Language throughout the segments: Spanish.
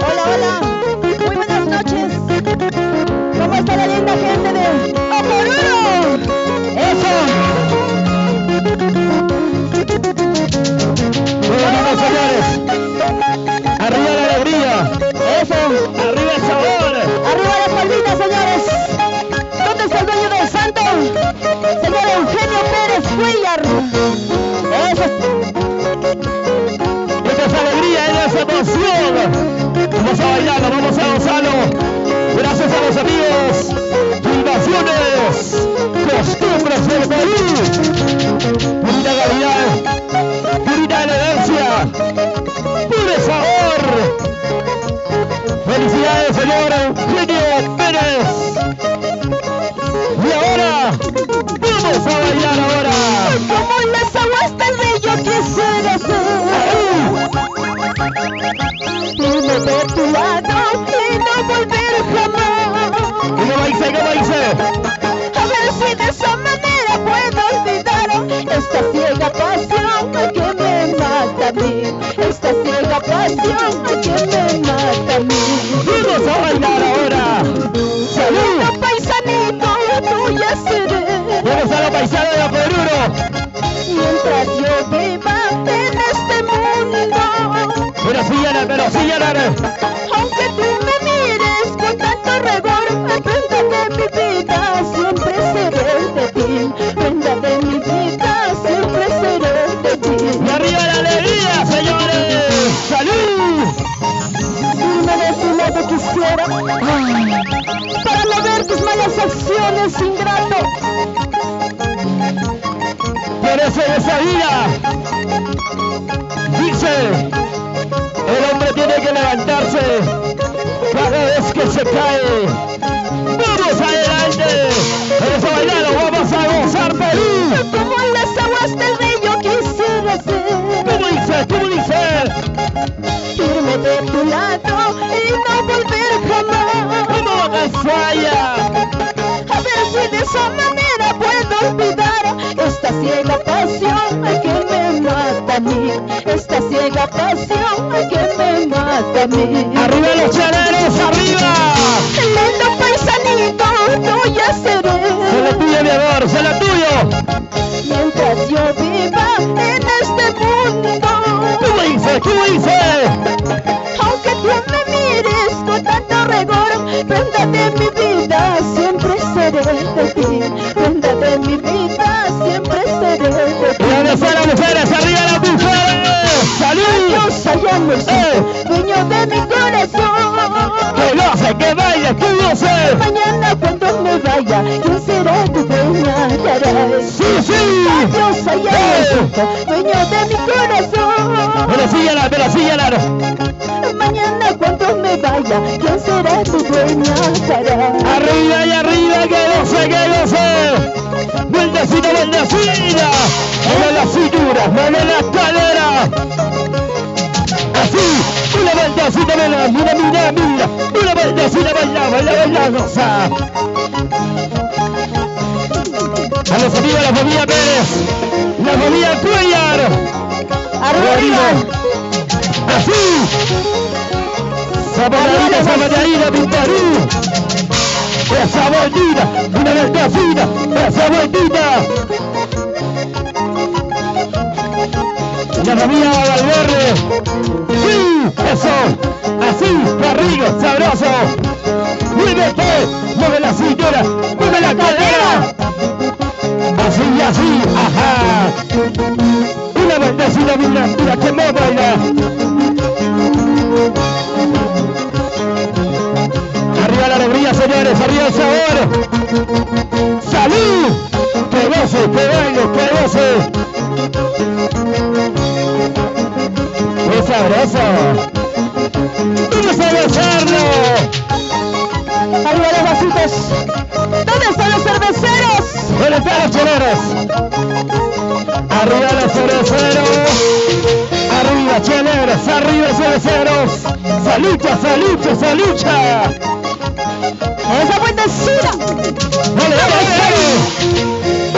Hola, hola. Muy buenas noches. ¿Cómo está la linda gente de Oporuro? Eso. Bueno, señores. Arriba la alegría. Eso. Arriba el sabor. Arriba las palmitas, señores. ¿Dónde está el dueño del santo? Señor Eugenio Pérez Cuellar. Eso. Esta es alegría, esta es emoción. Vamos a bailarlo, vamos a gozarlo. Gracias a los amigos. Fundaciones, costumbres del Perú. Pura calidad, pura elegancia, puro sabor. Felicidades, señor Eugenio Pérez. Y ahora, vamos a bailar ahora. Como las aguas del río quisiera ser. Irme de tu lado y no volver jamás. ¿Cómo dice? A ver si de esa manera puedo olvidar esta ciega pasión que me mata a mí. Esta ciega pasión que me mata a mí. Vamos a bailar ahora. ¡Salud! Paisanito, tuya seré. Vamos a la paisana de Oporuro. Mientras yo viva en este mundo. Pero sí, Ana. Aunque tú me mires con tanto rigor, prenda de mi vida, siempre seré de ti. Prenda de mi vida, siempre seré de ti. Y arriba la alegría, señores. ¡Salud! Irme de tu lado quisiera, para no ver tus malas acciones, ingrato. Por eso esa vida dice, el hombre tiene que levantarse cada vez que se cae. ¡Vamos adelante! Vamos a bailarlo, vamos a gozar Perú. Como en las aguas del río quisiera ser. ¿Cómo dice? Irme de tu lado y no volver jamás. ¡Vamos a falla! A ver si de esa manera puedo olvidar esta ciega pasión que me mata a mí. Esta ciega pasión que me mata a mí. ¡Arriba los chaleros, arriba! Lindo paisanito, tuya seré. ¡Se lo tuyo, mi amor, se lo tuyo! Mientras yo viva en este mundo. ¿Cómo dice? Aunque tú me mires con tanto rigor, prenda de mi vida, siempre seré de ti. Prenda de mi vida, siempre seré de ti. ¡Y a las mujeres, arriba las mujeres! ¡Salud! Dios hallándose, dueño de mi corazón. ¡Que goce, que baile, que goce! Mañana cuando me vaya, ¿quién será tu dueña? Caray. ¡Sí! Dios hallándose, dueño de mi corazón. ¡Me lo síguela! Mañana cuando me vaya, ¿quién será tu dueña? Caray. ¡Arriba y arriba, que goce! ¡Vueltecita! ¡Mueve la cintura, mueve la cadera! Así, una vueltecita, mira, una vueltecita, baila, goza. A los amigos de la familia Pérez, la familia Cuellar. Arriba. Así. Zapateadita, mi Perú. Esa vueltita, una vueltecita, esa vueltita. La familia Valverde. Sí, eso. Así, barrigo, sabroso. Mueve la cintura, mueve la cadera. Así, ajá. Una vueltecita, mira, que me baila. Arriba la alegría, señores, arriba el sabor. ¡Salud! ¡Que goce, que baile, que goce! ¡Qué sabroso! ¡Vamos a gozarlo! Arriba los vasitos. ¿Dónde están los cerveceros? ¿Dónde están los cheleros? Arriba los cerveceros. Arriba cheleros, arriba cerveceros. ¡Salucha! Esa vueltecita. Dale.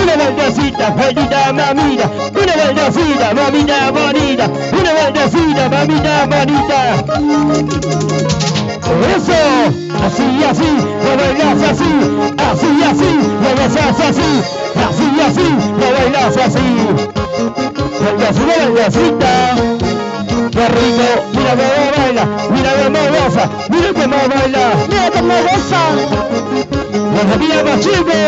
Una vueltecita, mamita, mamita. Una vueltecita, mamita bonita. Una vueltecita. mamita, mamita, manita. Eso, así, así, lo bailas así, así, así, lo besas así, así, así, lo bailas así. Cuando sube la bailecita, qué rico, mira cómo baila, mira cómo goza, mira cómo baila, Mira cómo goza. las familias Machimbo,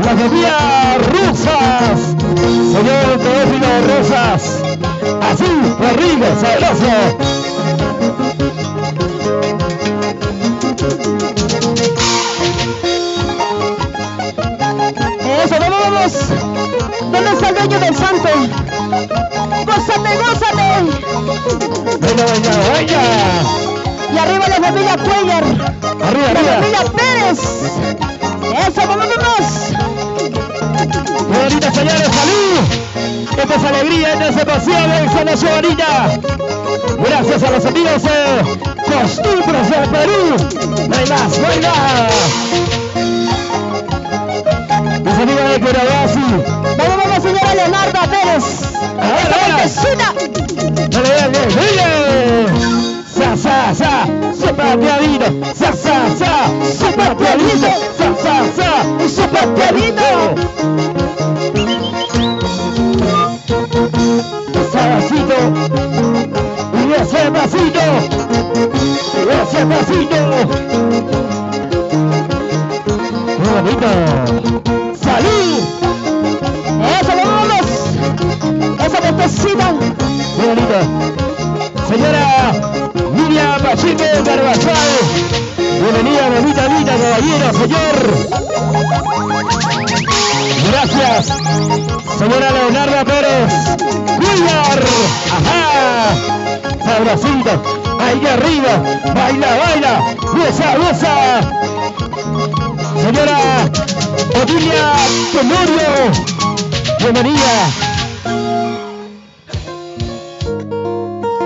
las familias rusas, señor Teófilo Rosas, así, qué rico, sabroso. Eso, vamos. ¿Dónde está el dueño del santo? Gózate, gózate. Venga, venga, venga. Y arriba la familia Cuellar. Arriba, La arriba. familia Pérez. Eso, vamos. Qué bonita, señores, salud. Esta es alegría, esta es emoción, esta es la bonita. Gracias a los amigos de Costumbres del Perú. No hay más, no hay más. Mis amigos de Curabasi. Vamos, señora Leonardo Pérez. Ahora. Esta Dale, dale, dale. Sa, sopa piadito. Sa, sopa piadito. Sa, sopa piadito. Despacito. Y ese pasito. Y ese pasito. Qué bonito. ¡Salud! Eso, vamos. Esa botecita. Muy bonito. Señora Miriam Pachito Carvajal. Bienvenida, mamita linda, caballero, señor. Gracias. Señora Leonardo Pérez. Cuellar. Ajá. Sabrosito. Ahí arriba. Baila, baila. Goza. Señora Odilia Tenorio. Bienvenida.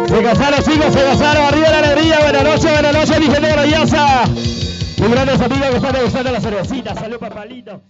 Se casaron, chicos, se casaron. Arriba la alegría. Buenas noches, mi gente maravillosa. Mis grandes amigos que están degustando la cervecita. Salud, papalito.